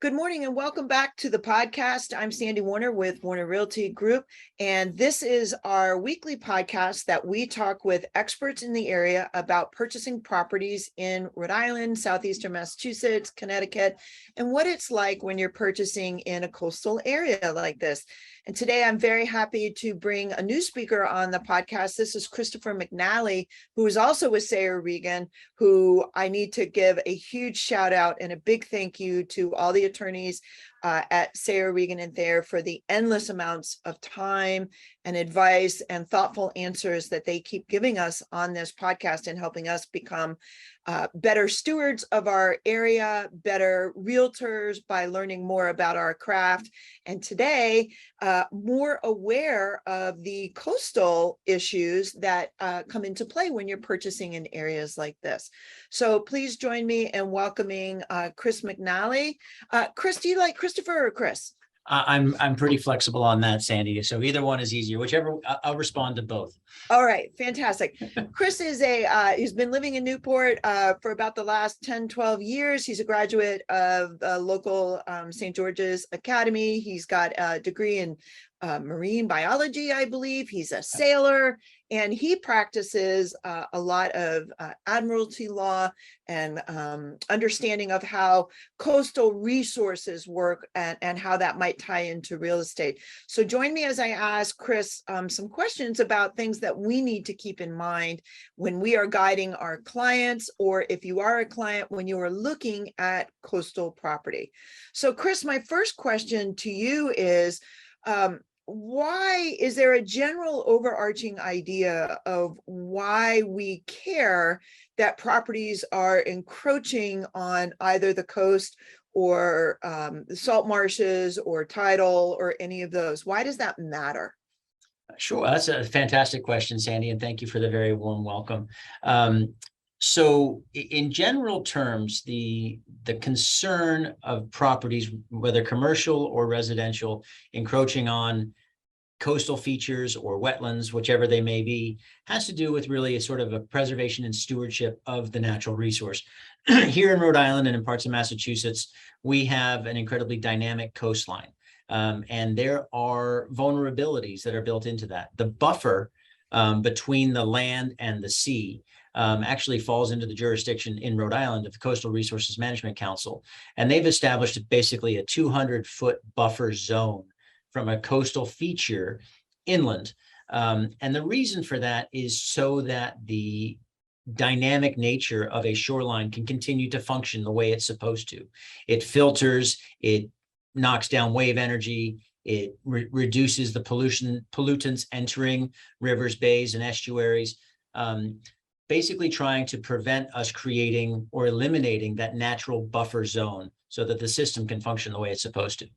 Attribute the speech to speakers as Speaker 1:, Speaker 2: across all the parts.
Speaker 1: Good morning and welcome back to the podcast. I'm Sandy Warner with Warner Realty Group, and this is our weekly podcast that we talk with experts in the area about purchasing properties in Rhode Island, southeastern Massachusetts, Connecticut, and what it's like when you're purchasing in a coastal area like this. And today I'm very happy to bring a new speaker on the podcast. This is Christopher McNally, who is also with Thayer Regan, who I need to give a huge shout out and a big thank you to all the attorneys at Thayer Regan and Thayer for the endless amounts of time and advice and thoughtful answers that they keep giving us on this podcast and helping us become better stewards of our area, better realtors by learning more about our craft. And today, more aware of the coastal issues that come into play when you're purchasing in areas like this. So please join me in welcoming Chris McNally. Chris, do you like Christopher or Chris?
Speaker 2: I'm pretty flexible on that, Sandy. So either one is easier, whichever. I'll respond to both.
Speaker 1: All right, fantastic. Chris is he's been living in Newport for about the last 10, 12 years. He's a graduate of the local St. George's Academy. He's got a degree in marine biology, I believe. He's a sailor, and he practices a lot of admiralty law and understanding of how coastal resources work and how that might tie into real estate. So join me as I ask Chris some questions about things that we need to keep in mind when we are guiding our clients, or if you are a client, when you are looking at coastal property. So Chris, my first question to you is, why is there a general overarching idea of why we care that properties are encroaching on either the coast or the salt marshes or tidal or any of those? Why does that matter?
Speaker 2: Sure, that's a fantastic question, Sandy, and thank you for the very warm welcome. So in general terms, the concern of properties, whether commercial or residential, encroaching on coastal features or wetlands, whichever they may be, has to do with really a sort of a preservation and stewardship of the natural resource. Here in Rhode Island and in parts of Massachusetts, we have an incredibly dynamic coastline. And there are vulnerabilities that are built into that. The buffer between the land and the sea actually falls into the jurisdiction in Rhode Island of the Coastal Resources Management Council. And they've established basically a 200-foot buffer zone from a coastal feature inland. And the reason for that is so that the dynamic nature of a shoreline can continue to function the way it's supposed to. It filters, it knocks down wave energy, it reduces the pollutants entering rivers, bays, and estuaries, basically trying to prevent us creating or eliminating that natural buffer zone so that the system can function the way it's supposed to.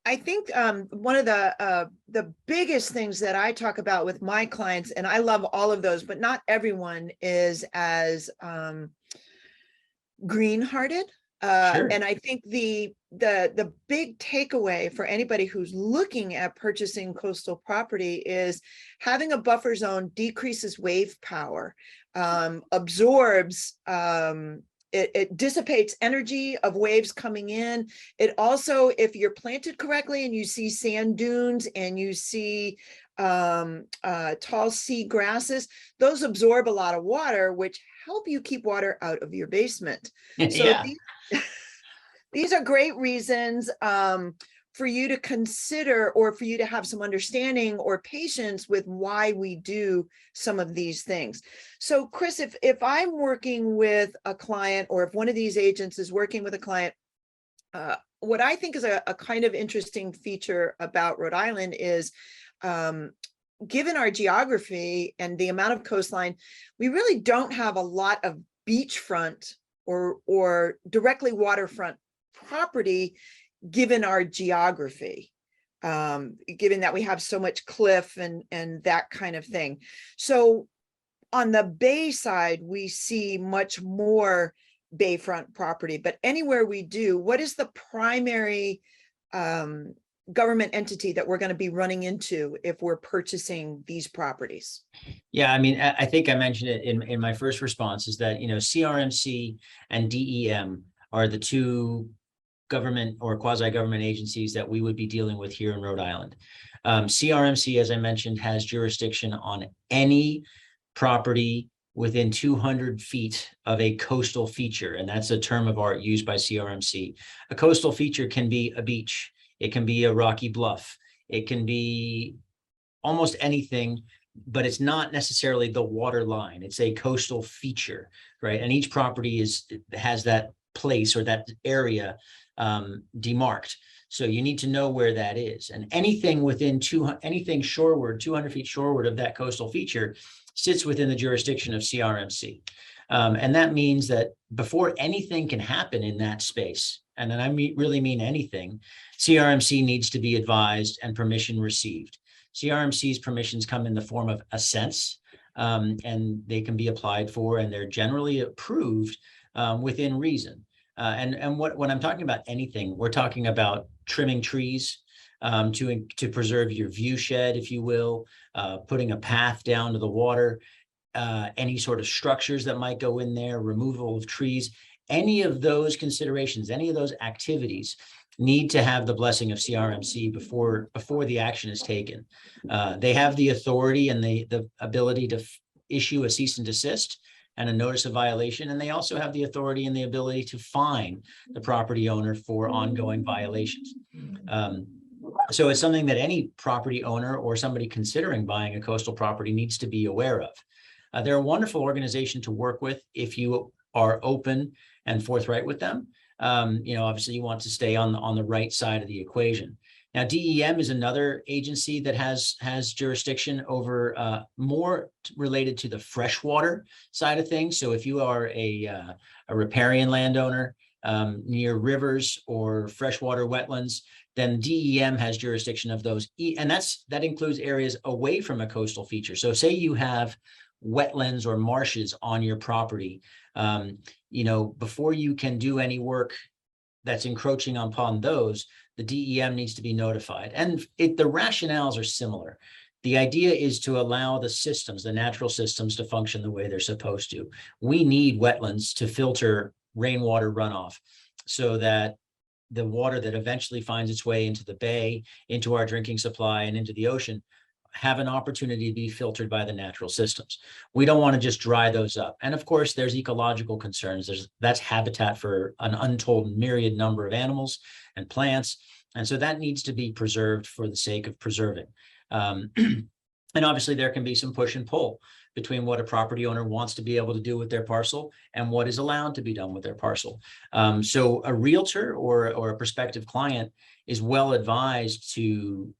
Speaker 1: I think one of the biggest things that I talk about with my clients, and I love all of those, but not everyone is as green-hearted.
Speaker 2: Sure.
Speaker 1: And I think the big takeaway for anybody who's looking at purchasing coastal property is having a buffer zone decreases wave power, absorbs, it dissipates energy of waves coming in. It also, if you're planted correctly and you see sand dunes and you see tall sea grasses, those absorb a lot of water, which help you keep water out of your basement. So
Speaker 2: Yeah.
Speaker 1: these are great reasons for you to consider, or for you to have some understanding or patience with why we do some of these things. So Chris, if I'm working with a client, or if one of these agents is working with a client, what I think is a kind of interesting feature about Rhode Island is, given our geography and the amount of coastline, we really don't have a lot of beachfront or directly waterfront property, given our geography, given that we have so much cliff and that kind of thing. So on the bay side, we see much more bayfront property, but anywhere we do, what is the primary government entity that we're going to be running into if we're purchasing these properties?
Speaker 2: Yeah, I mean, I think I mentioned it in my first response, is that, CRMC and DEM are the two government or quasi-government agencies that we would be dealing with here in Rhode Island. CRMC, as I mentioned, has jurisdiction on any property within 200 feet of a coastal feature, and that's a term of art used by CRMC. A coastal feature can be a beach, it can be a rocky bluff, it can be almost anything, but it's not necessarily the water line. It's a coastal feature, right? And each property has that place or that area demarked. So you need to know where that is. And anything within anything shoreward, 200 feet shoreward of that coastal feature sits within the jurisdiction of CRMC. And that means that before anything can happen in that space, and then I really mean anything, CRMC needs to be advised and permission received. CRMC's permissions come in the form of assents, and they can be applied for, and they're generally approved within reason. And when I'm talking about anything, we're talking about trimming trees to preserve your view shed, if you will, putting a path down to the water, any sort of structures that might go in there, removal of trees, any of those considerations, any of those activities need to have the blessing of CRMC before the action is taken. They have the authority and the ability to issue a cease and desist and a notice of violation, and they also have the authority and the ability to fine the property owner for ongoing violations. So it's something that any property owner or somebody considering buying a coastal property needs to be aware of. They're a wonderful organization to work with if you are open and forthright with them. Obviously you want to stay on the right side of the equation. Now, DEM is another agency that has jurisdiction over more related to the freshwater side of things. So if you are a riparian landowner near rivers or freshwater wetlands, then DEM has jurisdiction of those. And that includes areas away from a coastal feature. So say you have wetlands or marshes on your property, before you can do any work that's encroaching upon those, the DEM needs to be notified. And the rationales are similar. The idea is to allow the systems, the natural systems, to function the way they're supposed to. We need wetlands to filter rainwater runoff so that the water that eventually finds its way into the bay, into our drinking supply, and into the ocean have an opportunity to be filtered by the natural systems. We don't want to just dry those up. And of course, there's ecological concerns. That's habitat for an untold myriad number of animals and plants. And so that needs to be preserved for the sake of preserving. And obviously there can be some push and pull between what a property owner wants to be able to do with their parcel and what is allowed to be done with their parcel. So a realtor or a prospective client is well advised to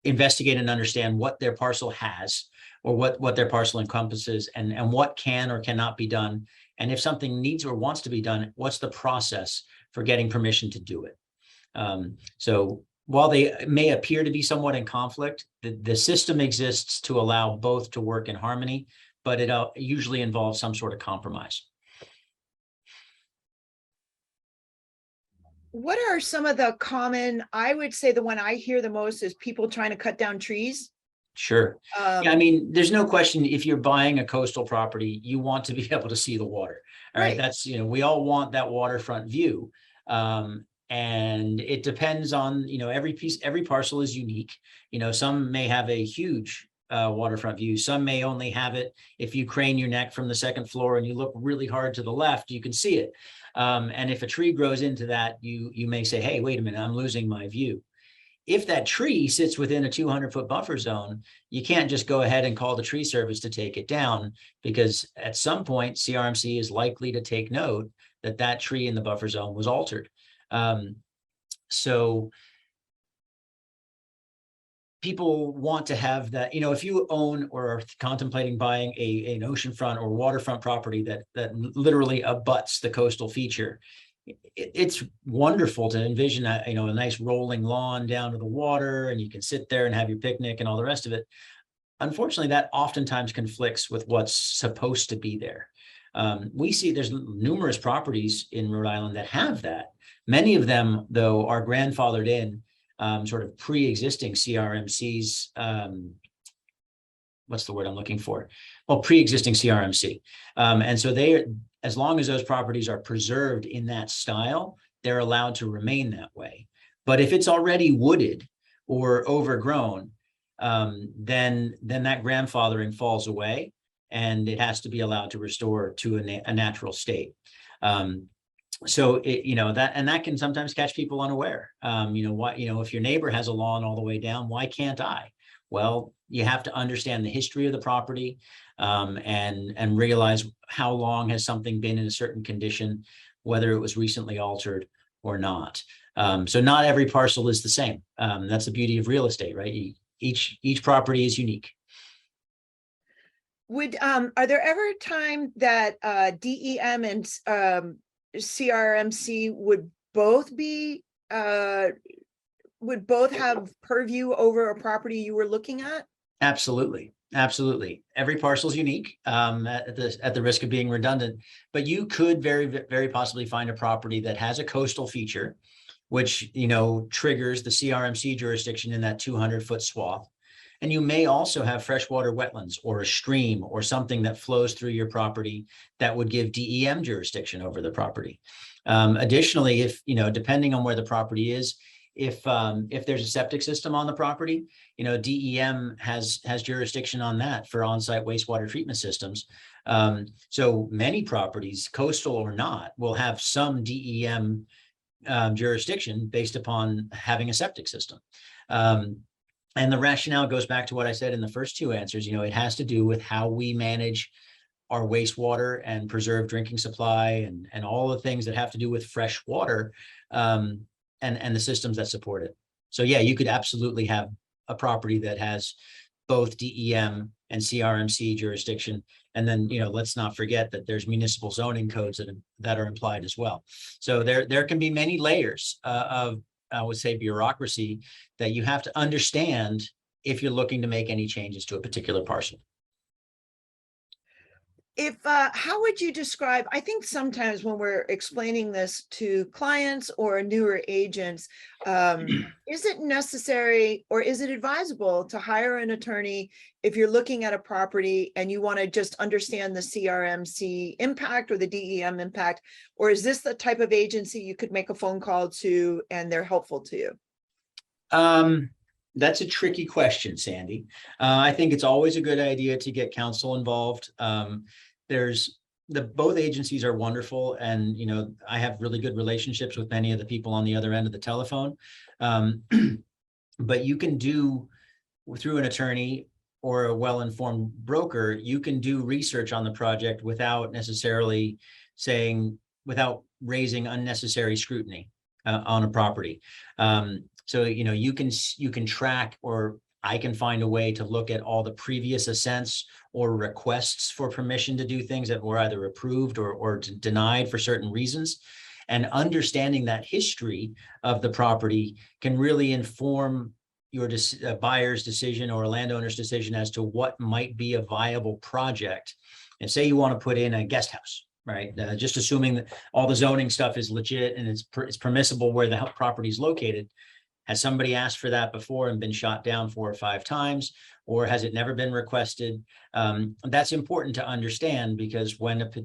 Speaker 2: investigate and understand what their parcel has or what their parcel encompasses and what can or cannot be done. And if something needs or wants to be done, what's the process for getting permission to do it? So while they may appear to be somewhat in conflict, the system exists to allow both to work in harmony, but it usually involves some sort of compromise.
Speaker 1: What are some of the common, I would say the one I hear the most is people trying to cut down trees.
Speaker 2: Sure. Yeah, I mean, there's no question if you're buying a coastal property, you want to be able to see the water. All right. That's, we all want that waterfront view. And it depends on, every parcel is unique. Some may have a huge waterfront view. Some may only have it if you crane your neck from the second floor and you look really hard to the left, you can see it. And if a tree grows into that, you may say, hey, wait a minute, I'm losing my view. If that tree sits within a 200-foot buffer zone, you can't just go ahead and call the tree service to take it down, because at some point CRMC is likely to take note that that tree in the buffer zone was altered. So people want to have that, if you own or are contemplating buying an oceanfront or waterfront property that literally abuts the coastal feature, it's wonderful to envision a nice rolling lawn down to the water, and you can sit there and have your picnic and all the rest of it. Unfortunately, that oftentimes conflicts with what's supposed to be there. We see there's numerous properties in Rhode Island that have that. Many of them, though, are grandfathered in, sort of pre-existing CRMC's, what's the word I'm looking for? Well, pre-existing CRMC. And so as long as those properties are preserved in that style, they're allowed to remain that way. But if it's already wooded or overgrown, then that grandfathering falls away, and it has to be allowed to restore to a natural state. So that can sometimes catch people unaware. If your neighbor has a lawn all the way down, why can't I? Well, you have to understand the history of the property, and realize how long has something been in a certain condition, whether it was recently altered or not. So not every parcel is the same. That's the beauty of real estate, right? Each property is unique.
Speaker 1: Are there ever time that DEM and CRMC would both have purview over a property you were looking at?
Speaker 2: Absolutely. Every parcel is unique, at the risk of being redundant, but you could very, very possibly find a property that has a coastal feature, which, triggers the CRMC jurisdiction in that 200-foot swath. And you may also have freshwater wetlands or a stream or something that flows through your property that would give DEM jurisdiction over the property. Additionally, if, depending on where the property is, if there's a septic system on the property, DEM has jurisdiction on that for on-site wastewater treatment systems. So many properties, coastal or not, will have some DEM jurisdiction based upon having a septic system. And the rationale goes back to what I said in the first two answers. It has to do with how we manage our wastewater and preserve drinking supply and all the things that have to do with fresh water, and the systems that support it. So yeah, you could absolutely have a property that has both DEM and CRMC jurisdiction. And then, let's not forget that there's municipal zoning codes that are implied as well. So there can be many layers of, I would say, bureaucracy that you have to understand if you're looking to make any changes to a particular parcel.
Speaker 1: How would you describe, I think sometimes when we're explaining this to clients or newer agents, is it necessary or is it advisable to hire an attorney if you're looking at a property and you want to just understand the CRMC impact or the DEM impact? Or is this the type of agency you could make a phone call to and they're helpful to you?
Speaker 2: That's a tricky question, Sandy. I think it's always a good idea to get counsel involved. Both agencies are wonderful, and I have really good relationships with many of the people on the other end of the telephone. But you can do, through an attorney or a well-informed broker, you can do research on the project without necessarily without raising unnecessary scrutiny on a property. So, you can track, or I can find a way to look at all the previous assents or requests for permission to do things that were either approved or denied for certain reasons. And understanding that history of the property can really inform your buyer's decision or a landowner's decision as to what might be a viable project. And say you want to put in a guest house, right? Just assuming that all the zoning stuff is legit and it's permissible where the property is located. Has somebody asked for that before and been shot down 4 or 5 times, or has it never been requested? That's important to understand, because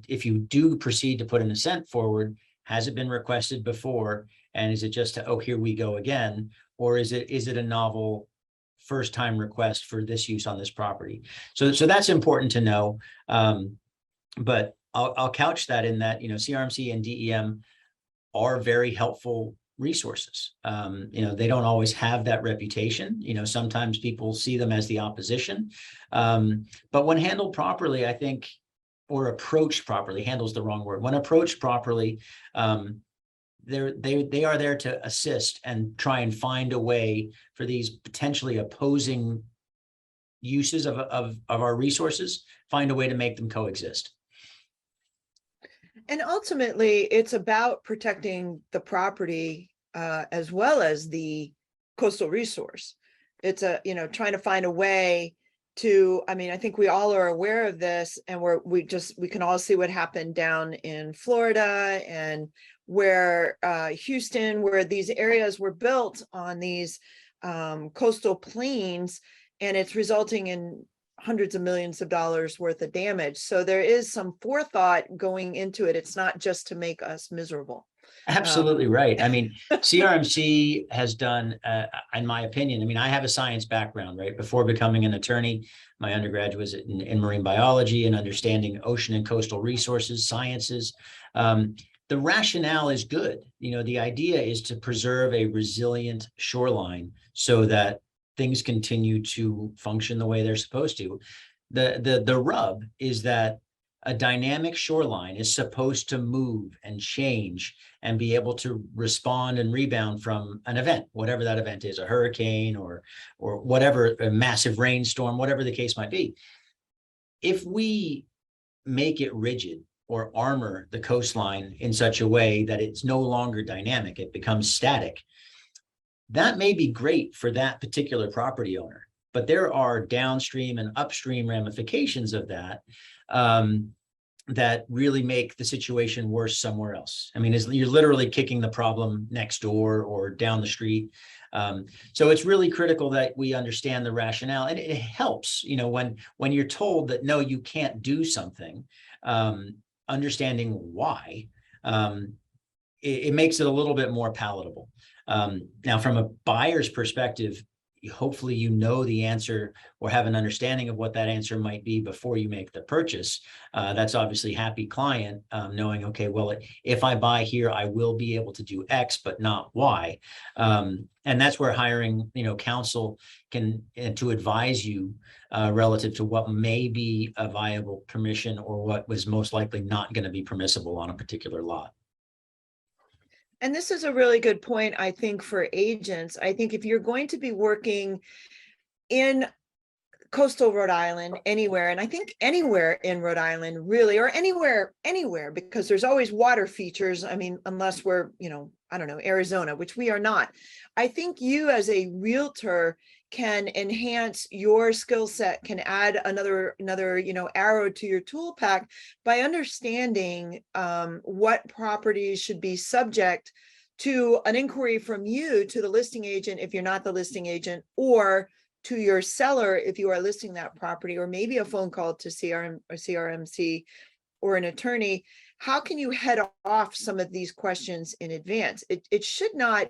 Speaker 2: if you do proceed to put an assent forward, has it been requested before? And is it just here we go again? Or is it a novel first time request for this use on this property? So that's important to know. But I'll couch that in that, CRMC and DEM are very helpful resources. They don't always have that reputation. Sometimes people see them as the opposition. But when handled properly, I think, or approached properly, handle's the wrong word. When approached properly, they are there to assist and try and find a way for these potentially opposing uses of our resources, find a way to make them coexist.
Speaker 1: And ultimately, it's about protecting the property as well as the coastal resource. It's trying to find a way to, I think we all are aware of this, and we can all see what happened down in Florida and where Houston, where these areas were built on these coastal plains, and it's resulting in hundreds of millions of dollars worth of damage. So there is some forethought going into it. It's not just to make us miserable.
Speaker 2: Absolutely right. I mean, CRMC has done, in my opinion, I mean, I have a science background, right? Before becoming an attorney, my undergrad was in marine biology and understanding ocean and coastal resources, sciences. The rationale is good. You know, the idea is to preserve a resilient shoreline so that things continue to function the way they're supposed to. The rub is that a dynamic shoreline is supposed to move and change and be able to respond and rebound from an event, whatever that event is, a hurricane or whatever, a massive rainstorm, whatever the case might be. If we make it rigid or armor the coastline in such a way that it's no longer dynamic, it becomes static, that may be great for that particular property owner, but there are downstream and upstream ramifications of that that really make the situation worse somewhere else. I mean, you're literally kicking the problem next door or down the street. So it's really critical that we understand the rationale, and it helps, you know, when you're told that, no, you can't do something, understanding why, it makes it a little bit more palatable. Now, from a buyer's perspective, hopefully you know the answer or have an understanding of what that answer might be before you make the purchase. That's obviously happy client, knowing, okay, well, if I buy here, I will be able to do X, but not Y. And that's where hiring, you know, counsel can to advise you relative to what may be a viable permission or what was most likely not going to be permissible on a particular lot.
Speaker 1: And this is a really good point, I think, for agents. I think if you're going to be working in coastal Rhode Island, anywhere, and I think anywhere in Rhode Island, really, or anywhere, because there's always water features. I mean, unless we're, you know, I don't know, Arizona, which we are not. I think you as a realtor can enhance your skill set, can add another, you know, arrow to your tool pack by understanding what properties should be subject to an inquiry from you to the listing agent if you're not the listing agent, or to your seller if you are listing that property, or maybe a phone call to CRMC or an attorney. How can you head off some of these questions in advance? It should not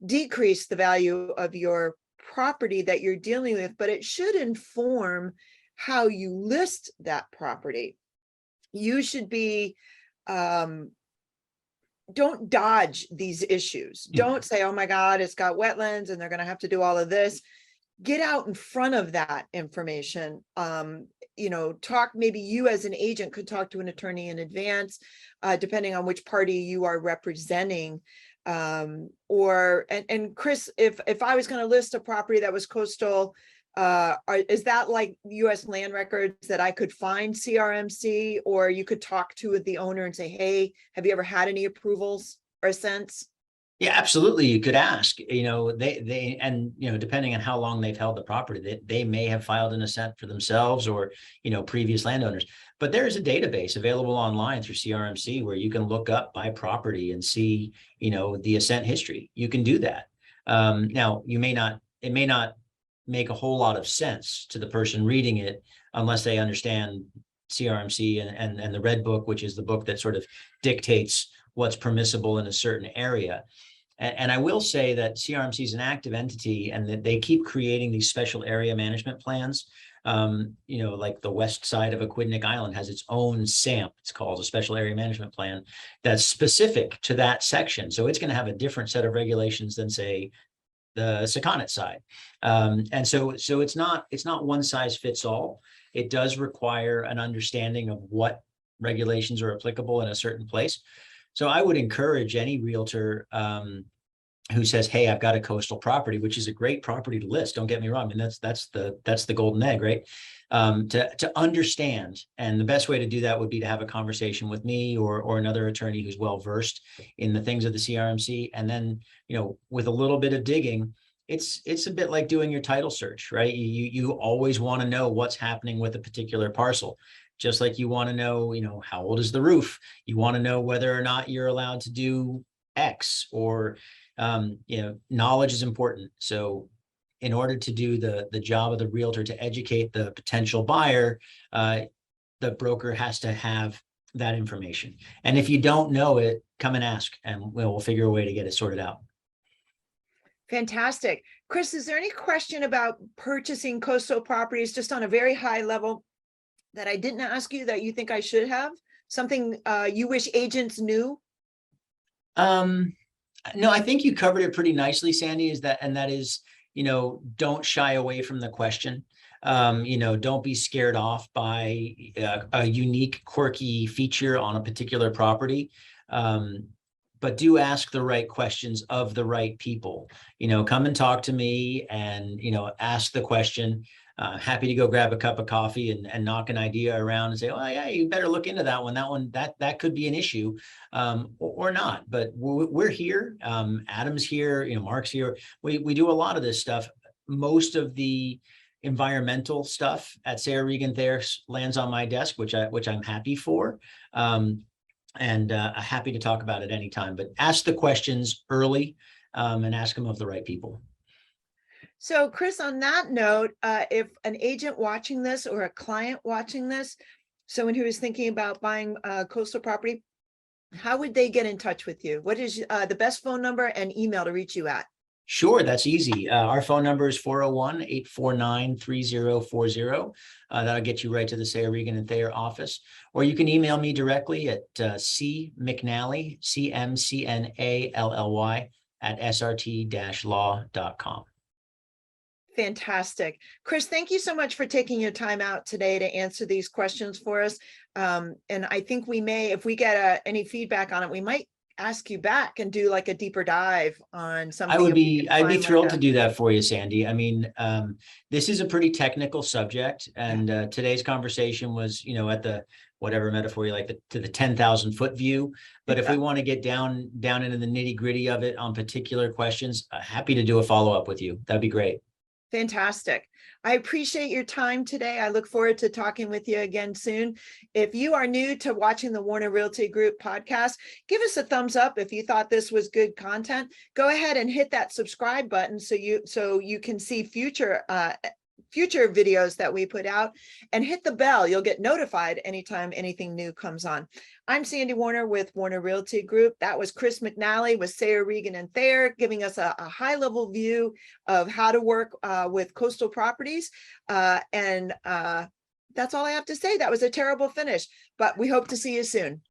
Speaker 1: decrease the value of your property that you're dealing with, but it should inform how you list that property. You should be, don't dodge these issues. Don't say, oh my God, it's got wetlands and they're going to have to do all of this. Get out in front of that information. You know, maybe you as an agent could talk to an attorney in advance, depending on which party you are representing. And Chris, if I was going to list a property that was coastal, is that like US land records that I could find CRMC, or you could talk to the owner and say, hey, have you ever had any approvals or assents?
Speaker 2: Yeah, absolutely. You could ask, you know, and, you know, depending on how long they've held the property, they may have filed an assent for themselves or, you know, previous landowners. But there is a database available online through CRMC where you can look up by property and see, you know, the assent history. You can do that. Now, it may not make a whole lot of sense to the person reading it unless they understand CRMC and the Red Book, which is the book that sort of dictates what's permissible in a certain area. And I will say that CRMC is an active entity and that they keep creating these special area management plans. You know, like the west side of Aquidneck Island has its own SAMP. It's called a special area management plan that's specific to that section. So it's going to have a different set of regulations than, say, the Sakonnet side. And so it's not one size fits all. It does require an understanding of what regulations are applicable in a certain place. So I would encourage any realtor who says, hey, I've got a coastal property, which is a great property to list. Don't get me wrong. I mean, that's the golden egg, right? To understand. And the best way to do that would be to have a conversation with me or another attorney who's well-versed in the things of the CRMC. And then, you know, with a little bit of digging, it's a bit like doing your title search, right? You always want to know what's happening with a particular parcel. Just like you want to know, you know, how old is the roof? You want to know whether or not you're allowed to do X, or, you know, knowledge is important. So in order to do the job of the realtor to educate the potential buyer, the broker has to have that information. And if you don't know it, come and ask, and we'll figure a way to get it sorted out.
Speaker 1: Fantastic. Chris, is there any question about purchasing coastal properties just on a very high level that I didn't ask you that you think I should have? Something you wish agents knew?
Speaker 2: No, I think you covered it pretty nicely, Sandy, that is, don't shy away from the question. Don't be scared off by a unique, quirky feature on a particular property. But do ask the right questions of the right people. Come and talk to me and, ask the question. Happy to go grab a cup of coffee and knock an idea around and say, oh yeah, you better look into that one. That could be an issue, or not. But we're here. Adam's here. Mark's here. We do a lot of this stuff. Most of the environmental stuff at Sarah Regan Thayer lands on my desk, which I'm happy for. And happy to talk about it anytime. But ask the questions early, and ask them of the right people.
Speaker 1: So Chris, on that note, if an agent watching this or a client watching this, someone who is thinking about buying coastal property, how would they get in touch with you? What is the best phone number and email to reach you at?
Speaker 2: Sure, that's easy. Our phone number is 401-849-3040. That'll get you right to the Sarah Regan and Thayer office. Or you can email me directly at cmcnally, CMCNALLY, at srt-law.com.
Speaker 1: Fantastic. Chris, thank you so much for taking your time out today to answer these questions for us. And I think we may, if we get any feedback on it, we might ask you back and do like a deeper dive on something.
Speaker 2: I'd be thrilled to do that for you, Sandy. I mean, this is a pretty technical subject, and today's conversation was, at the, whatever metaphor you like, to the 10,000 foot view. But if we want to get down into the nitty gritty of it on particular questions, happy to do a follow up with you. That'd be great.
Speaker 1: Fantastic. I appreciate your time today. I look forward to talking with you again soon. If you are new to watching the Warner Realty Group podcast, give us a thumbs up if you thought this was good content. Go ahead and hit that subscribe button so you can see future videos that we put out, and hit the bell. You'll get notified anytime anything new comes on. I'm Sandy Warner with Warner Realty Group. That was Chris McNally with Sarah Regan and Thayer, giving us a high-level view of how to work with coastal properties. And that's all I have to say. That was a terrible finish, but we hope to see you soon.